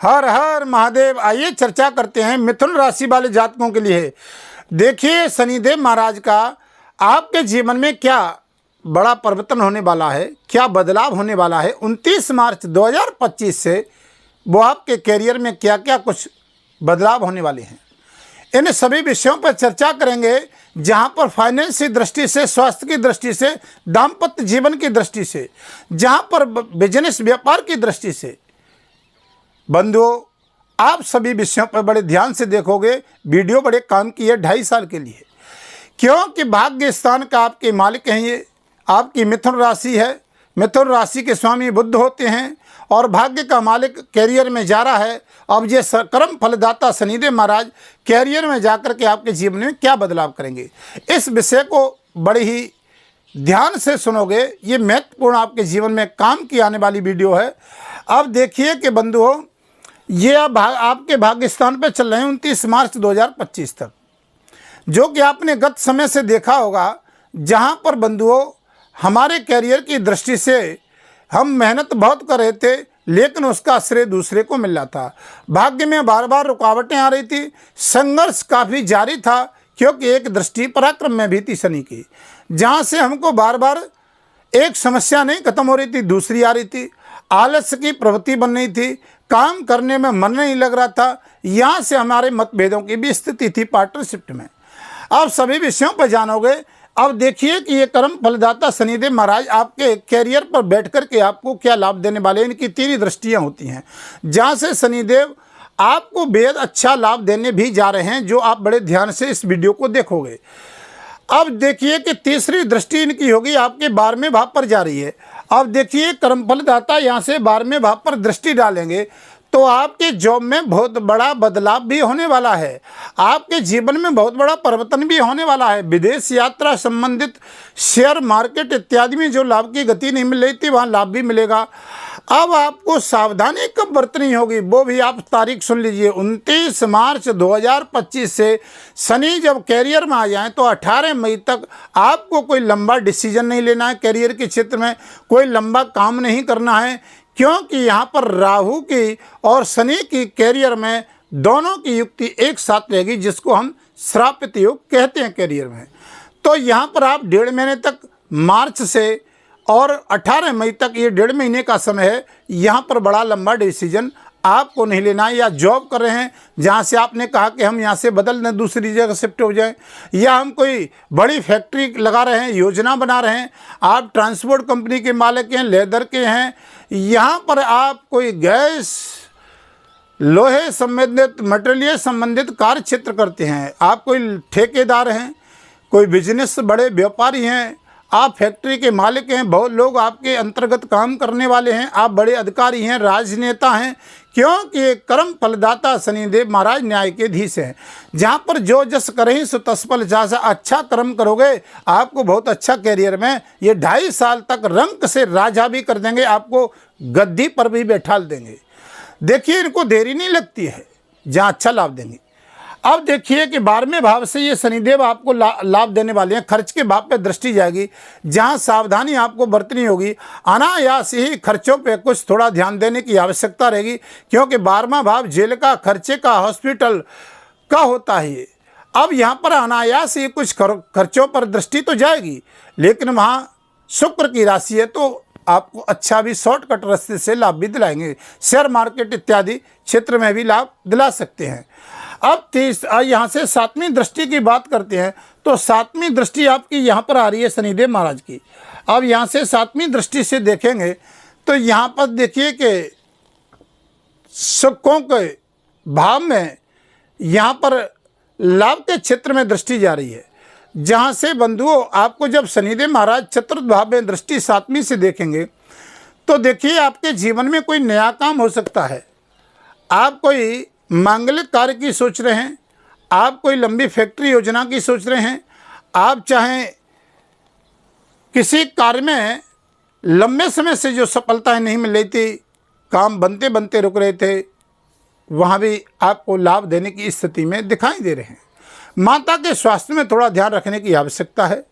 हर हर महादेव। आइए चर्चा करते हैं मिथुन राशि वाले जातकों के लिए। देखिए शनिदेव महाराज का आपके जीवन में क्या बड़ा परिवर्तन होने वाला है, क्या बदलाव होने वाला है। 29 मार्च 2025 से वो आपके कैरियर में क्या क्या कुछ बदलाव होने वाले हैं, इन सभी विषयों पर चर्चा करेंगे। जहां पर फाइनेंस की दृष्टि से, स्वास्थ्य की दृष्टि से, दाम्पत्य जीवन की दृष्टि से, जहां पर बिजनेस व्यापार की दृष्टि से। बंधुओं, आप सभी विषयों पर बड़े ध्यान से देखोगे। वीडियो बड़े काम की है 2.5 साल के लिए, क्योंकि भाग्य स्थान का आपके मालिक हैं। ये आपकी मिथुन राशि है। मिथुन राशि के स्वामी बुध होते हैं और भाग्य का मालिक कैरियर में जा रहा है। अब ये कर्म फलदाता शनिदेव महाराज कैरियर में जाकर के आपके जीवन में क्या बदलाव करेंगे, इस विषय को बड़े ही ध्यान से सुनोगे। ये महत्वपूर्ण आपके जीवन में काम की आने वाली वीडियो है। अब देखिए कि बंधुओं, ये अब आपके भाग्य स्थान पर चल रहे हैं 29 मार्च 2025 तक, जो कि आपने गत समय से देखा होगा। जहां पर बंधुओं हमारे कैरियर की दृष्टि से हम मेहनत बहुत कर रहे थे, लेकिन उसका श्रेय दूसरे को मिल रहा था। भाग्य में बार बार रुकावटें आ रही थी, संघर्ष काफ़ी जारी था, क्योंकि एक दृष्टि पराक्रम में भी थी शनि की। जहां से हमको बार बार एक समस्या नहीं खत्म हो रही थी, दूसरी आ रही थी। आलस्य की प्रवृत्ति बन रही थी, काम करने में मन नहीं लग रहा था। यहाँ से हमारे मतभेदों की भी स्थिति थी पार्टनरशिप में। अब सभी विषयों पर जानोगे। अब देखिए कि ये कर्म फलदाता शनिदेव महाराज आपके कैरियर पर बैठ कर के आपको क्या लाभ देने वाले हैं। इनकी 3 दृष्टियाँ होती हैं, जहाँ से शनिदेव आपको बेहद अच्छा लाभ देने भी जा रहे हैं, जो आप बड़े ध्यान से इस वीडियो को देखोगे। अब देखिए कि तीसरी दृष्टि इनकी होगी, आपके 12वें भाव पर जा रही है। अब देखिए कर्मफलदाता यहाँ से 12वें भाव पर दृष्टि डालेंगे तो आपके जॉब में बहुत बड़ा बदलाव भी होने वाला है। आपके जीवन में बहुत बड़ा परिवर्तन भी होने वाला है। विदेश यात्रा संबंधित, शेयर मार्केट इत्यादि में जो लाभ की गति नहीं मिल रही थी, वहाँ लाभ भी मिलेगा। अब आपको सावधानी कब बरतनी होगी, वो भी आप तारीख सुन लीजिए। 29 मार्च 2025 से शनि जब कैरियर में आ जाएं तो 18 मई तक आपको कोई लंबा डिसीजन नहीं लेना है। कैरियर के क्षेत्र में कोई लंबा काम नहीं करना है, क्योंकि यहाँ पर राहु की और शनि की कैरियर में दोनों की युक्ति एक साथ रहेगी, जिसको हम श्रापित योग कहते हैं कैरियर में। तो यहाँ पर आप 1.5 महीने तक, मार्च से और 18 मई तक, ये 1.5 महीने का समय है। यहाँ पर बड़ा लंबा डिसीजन आपको नहीं लेना है। या जॉब कर रहे हैं जहाँ से आपने कहा कि हम यहाँ से बदल दें, दूसरी जगह शिफ्ट हो जाएं, या हम कोई बड़ी फैक्ट्री लगा रहे हैं, योजना बना रहे हैं, आप ट्रांसपोर्ट कंपनी के मालिक हैं, लेदर के हैं, यहाँ पर आप कोई गैस, लोहे संबंधित, मटेरियल संबंधित कार्य क्षेत्र करते हैं, आप कोई ठेकेदार हैं, कोई बिजनेस बड़े व्यापारी हैं, आप फैक्ट्री के मालिक हैं, बहुत लोग आपके अंतर्गत काम करने वाले हैं, आप बड़े अधिकारी हैं, राजनेता हैं, क्योंकि कर्म फलदाता शनिदेव महाराज न्याय के धीश हैं। जहाँ पर जो जस करें सो तस फल, जहाँ से अच्छा कर्म करोगे आपको बहुत अच्छा कैरियर में ये 2.5 साल तक रंक से राजा भी कर देंगे, आपको गद्दी पर भी बैठा देंगे। देखिए इनको देरी नहीं लगती है, जहाँ अच्छा लाभ देंगे। अब देखिए कि 12वें भाव से ये शनिदेव आपको लाभ देने वाले हैं। खर्च के भाव पे दृष्टि जाएगी, जहां सावधानी आपको बरतनी होगी। अनायास ही खर्चों पे कुछ थोड़ा ध्यान देने की आवश्यकता रहेगी, क्योंकि 12वां भाव जेल का, खर्चे का, हॉस्पिटल का होता है। अब यहाँ पर अनायास ही कुछ खर्चों पर दृष्टि तो जाएगी, लेकिन वहाँ शुक्र की राशि है तो आपको अच्छा भी शॉर्टकट रास्ते से लाभ भी दिलाएंगे। शेयर मार्केट इत्यादि क्षेत्र में भी लाभ दिला सकते हैं। अब यहाँ से 7वीं दृष्टि की बात करते हैं तो 7वीं दृष्टि आपकी यहाँ पर आ रही है शनिदेव महाराज की। अब यहाँ से 7वीं दृष्टि से देखेंगे तो यहाँ पर देखिए कि सुखों के भाव में यहाँ पर लाभ के क्षेत्र में दृष्टि जा रही है। जहाँ से बंधुओं आपको जब शनिदेव महाराज चतुर्थ भाव में दृष्टि 7वीं से देखेंगे तो देखिए आपके जीवन में कोई नया काम हो सकता है। आप कोई मांगलिक कार्य की सोच रहे हैं, आप कोई लंबी फैक्ट्री योजना की सोच रहे हैं, आप चाहें किसी कार्य में लंबे समय से जो सफलताएं नहीं मिल रही थी, काम बनते बनते रुक रहे थे, वहाँ भी आपको लाभ देने की स्थिति में दिखाई दे रहे हैं। माता के स्वास्थ्य में थोड़ा ध्यान रखने की आवश्यकता है।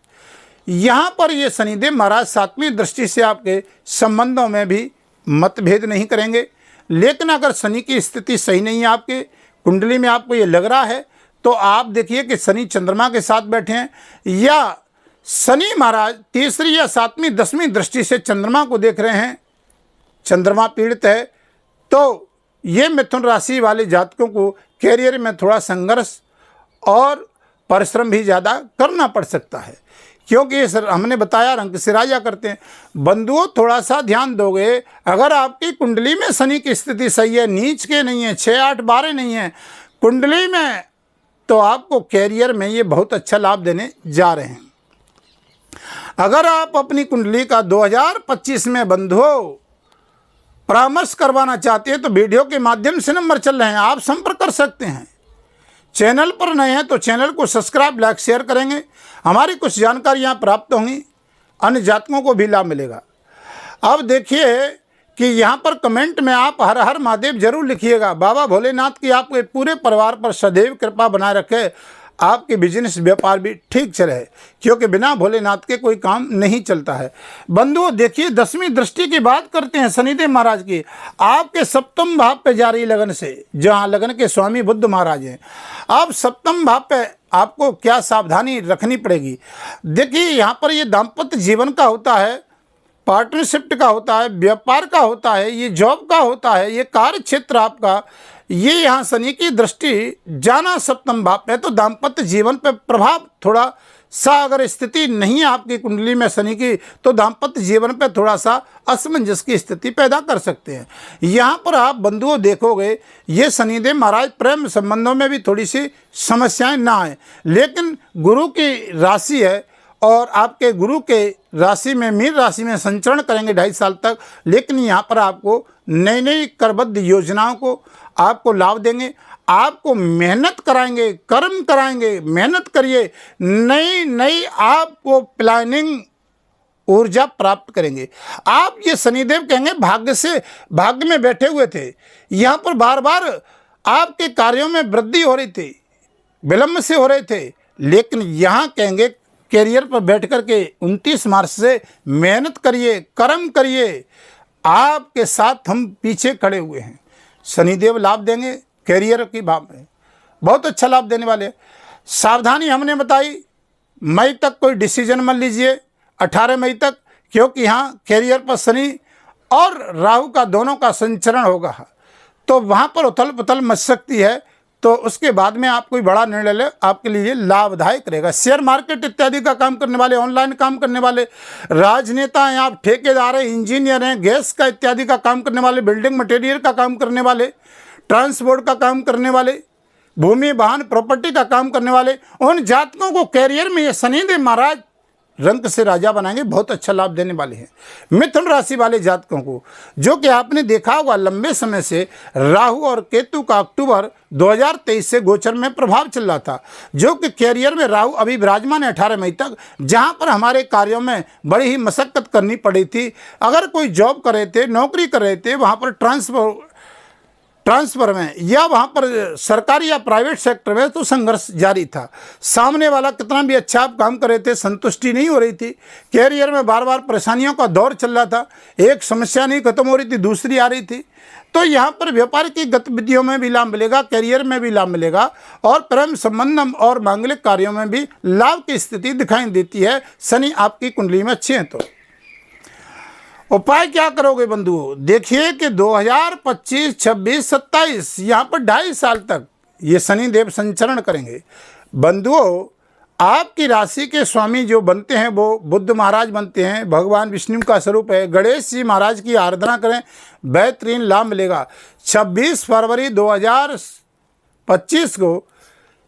यहाँ पर ये शनिदेव महाराज 7वीं दृष्टि से आपके संबंधों में भी मतभेद नहीं करेंगे, लेकिन अगर शनि की स्थिति सही नहीं है आपके कुंडली में, आपको ये लग रहा है, तो आप देखिए कि शनि चंद्रमा के साथ बैठे हैं या शनि महाराज तीसरी या सातवीं 10वीं दृष्टि से चंद्रमा को देख रहे हैं, चंद्रमा पीड़ित है, तो ये मिथुन राशि वाले जातकों को कैरियर में थोड़ा संघर्ष और परिश्रम भी ज़्यादा करना पड़ सकता है, क्योंकि ये सर हमने बताया रंग से राजा करते हैं। बंधुओं थोड़ा सा ध्यान दोगे, अगर आपकी कुंडली में शनि की स्थिति सही है, नीच के नहीं है, 6, 8, 12 नहीं है कुंडली में, तो आपको कैरियर में ये बहुत अच्छा लाभ देने जा रहे हैं। अगर आप अपनी कुंडली का 2025 में बंधुओं परामर्श करवाना चाहते हैं तो वीडियो के माध्यम से नंबर चल रहे हैं, आप संपर्क कर सकते हैं। चैनल पर नए हैं तो चैनल को सब्सक्राइब, लाइक, शेयर करेंगे, हमारी कुछ जानकारियाँ प्राप्त होंगी, अन्य जातकों को भी लाभ मिलेगा। अब देखिए कि यहाँ पर कमेंट में आप हर हर महादेव जरूर लिखिएगा। बाबा भोलेनाथ की आपके पूरे परिवार पर सदैव कृपा बनाए रखे, आपके बिजनेस व्यापार भी ठीक चले, क्योंकि बिना भोलेनाथ के कोई काम नहीं चलता है। बंधुओं देखिए 10वीं दृष्टि की बात करते हैं शनिदेव महाराज की, आपके सप्तम भाव पे जा रही लगन से, जहाँ लगन के स्वामी बुद्ध महाराज हैं। अब सप्तम भाव पे आपको क्या सावधानी रखनी पड़ेगी? देखिए यहाँ पर ये दाम्पत्य जीवन का होता है, पार्टनरशिप का होता है, व्यापार का होता है, ये जॉब का होता है, ये कार्य क्षेत्र आपका, ये यहाँ शनि की दृष्टि जाना सप्तम भाव पे, तो दाम्पत्य जीवन पे प्रभाव थोड़ा सा, अगर स्थिति नहीं है आपकी कुंडली में शनि की, तो दाम्पत्य जीवन पे थोड़ा सा असमंजस की स्थिति पैदा कर सकते हैं। यहाँ पर आप बंधुओं देखोगे ये शनिदेव महाराज प्रेम संबंधों में भी थोड़ी सी समस्याएं ना आए, लेकिन गुरु की राशि है और आपके गुरु के राशि में मीन राशि में संचरण करेंगे 2.5 साल तक, लेकिन यहाँ पर आपको नई नई करबद्ध योजनाओं को आपको लाभ देंगे, आपको मेहनत कराएंगे, कर्म कराएंगे, मेहनत करिए, नई नई आपको प्लानिंग ऊर्जा प्राप्त करेंगे। आप ये शनिदेव कहेंगे भाग्य से, भाग्य में बैठे हुए थे, यहाँ पर बार बार आपके कार्यों में वृद्धि हो रही थी, विलंब से हो रहे थे, लेकिन यहाँ कहेंगे कैरियर पर बैठ कर के 29 मार्च से मेहनत करिए, कर्म करिए, आपके साथ हम पीछे खड़े हुए हैं। शनिदेव लाभ देंगे कैरियर की भाव में, बहुत अच्छा लाभ देने वाले। सावधानी हमने बताई, मई तक कोई डिसीजन मत लीजिए, 18 मई तक, क्योंकि यहाँ कैरियर पर शनि और राहु का दोनों का संचरण होगा, तो वहाँ पर उथल पुथल मच सकती है, तो उसके बाद में आप कोई बड़ा निर्णय ले, आपके लिए लाभदायक रहेगा। शेयर मार्केट इत्यादि का काम करने वाले, ऑनलाइन काम करने वाले, राजनेता हैं आप, ठेकेदार हैं, इंजीनियर हैं, गैस का इत्यादि का काम करने वाले, बिल्डिंग मटेरियल का काम करने वाले, ट्रांसपोर्ट का काम करने वाले, भूमि वाहन प्रॉपर्टी का काम करने वाले, उन जातकों को कैरियर में ये शनिदेव महाराज रंग से राजा बनाएंगे, बहुत अच्छा लाभ देने वाले हैं। मिथुन राशि वाले जातकों को, जो कि आपने देखा होगा लंबे समय से राहु और केतु का अक्टूबर 2023 से गोचर में प्रभाव चल रहा था, जो कि कैरियर में राहु अभी विराजमान है 18 मई तक, जहां पर हमारे कार्यों में बड़ी ही मशक्कत करनी पड़ी थी। अगर कोई जॉब कर रहे थे, नौकरी कर रहे थे, वहां पर ट्रांसफर में या वहाँ पर सरकारी या प्राइवेट सेक्टर में, तो संघर्ष जारी था। सामने वाला कितना भी अच्छा आप काम कर रहे थे, संतुष्टि नहीं हो रही थी, कैरियर में बार बार परेशानियों का दौर चल रहा था, एक समस्या नहीं खत्म हो रही थी, दूसरी आ रही थी। तो यहाँ पर व्यापार की गतिविधियों में भी लाभ मिलेगा, कैरियर में भी लाभ मिलेगा, और प्रेम संबंधम और मांगलिक कार्यों में भी लाभ की स्थिति दिखाई देती है। शनि आपकी कुंडली में अच्छे हैं। तो उपाय क्या करोगे बंधुओं? देखिए कि 2025, 26, 27 यहाँ पर 2.5 साल तक ये शनिदेव संचरण करेंगे। बंधुओं आपकी राशि के स्वामी जो बनते हैं वो बुद्ध महाराज बनते हैं, भगवान विष्णु का स्वरूप है। गणेश जी महाराज की आराधना करें, बेहतरीन लाभ मिलेगा। 26 फरवरी 2025 को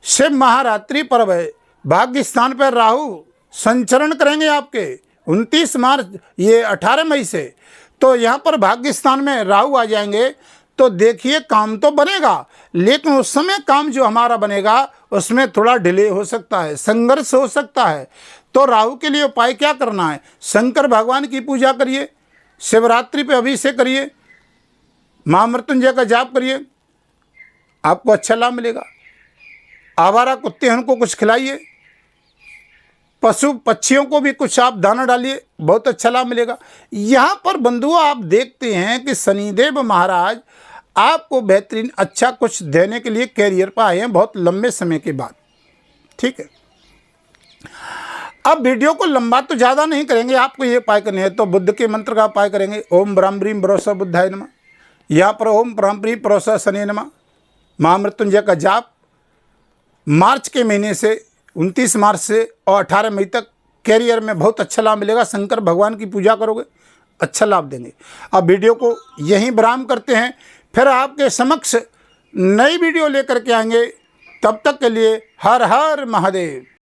शिव महारात्रि पर्व है, भाग्य स्थान पर राहु संचरण करेंगे आपके 29 मार्च, ये 18 मई से, तो यहाँ पर भाग्य स्थान में राहु आ जाएंगे। तो देखिए काम तो बनेगा, लेकिन उस समय काम जो हमारा बनेगा उसमें थोड़ा डिले हो सकता है, संघर्ष हो सकता है। तो राहु के लिए उपाय क्या करना है? शंकर भगवान की पूजा करिए, शिवरात्रि पे अभिषेक करिए, महामृत्युंजय का जाप करिए, आपको अच्छा लाभ मिलेगा। आवारा कुत्ते हैं उनको कुछ खिलाइए, पशु पक्षियों को भी कुछ आप दाना डालिए, बहुत अच्छा लाभ मिलेगा। यहाँ पर बंधुओं आप देखते हैं कि शनिदेव महाराज आपको बेहतरीन अच्छा कुछ देने के लिए कैरियर पर आए हैं बहुत लंबे समय के बाद। ठीक है, अब वीडियो को लंबा तो ज़्यादा नहीं करेंगे, आपको ये उपाय करने हैं तो बुद्ध के मंत्र का उपाय करेंगे। ओम ब्राह्म ब्रीम ब्रोसा बुद्धाय नमः, यहाँ पर ओम ब्राह्म ब्रीम ब्रोसा शनि नमः, महामृत्युंजय का जाप मार्च के महीने से 29 मार्च से और 18 मई तक कैरियर में बहुत अच्छा लाभ मिलेगा। शंकर भगवान की पूजा करोगे अच्छा लाभ देंगे। अब वीडियो को यहीं विराम करते हैं, फिर आपके समक्ष नई वीडियो लेकर के आएंगे। तब तक के लिए हर हर महादेव।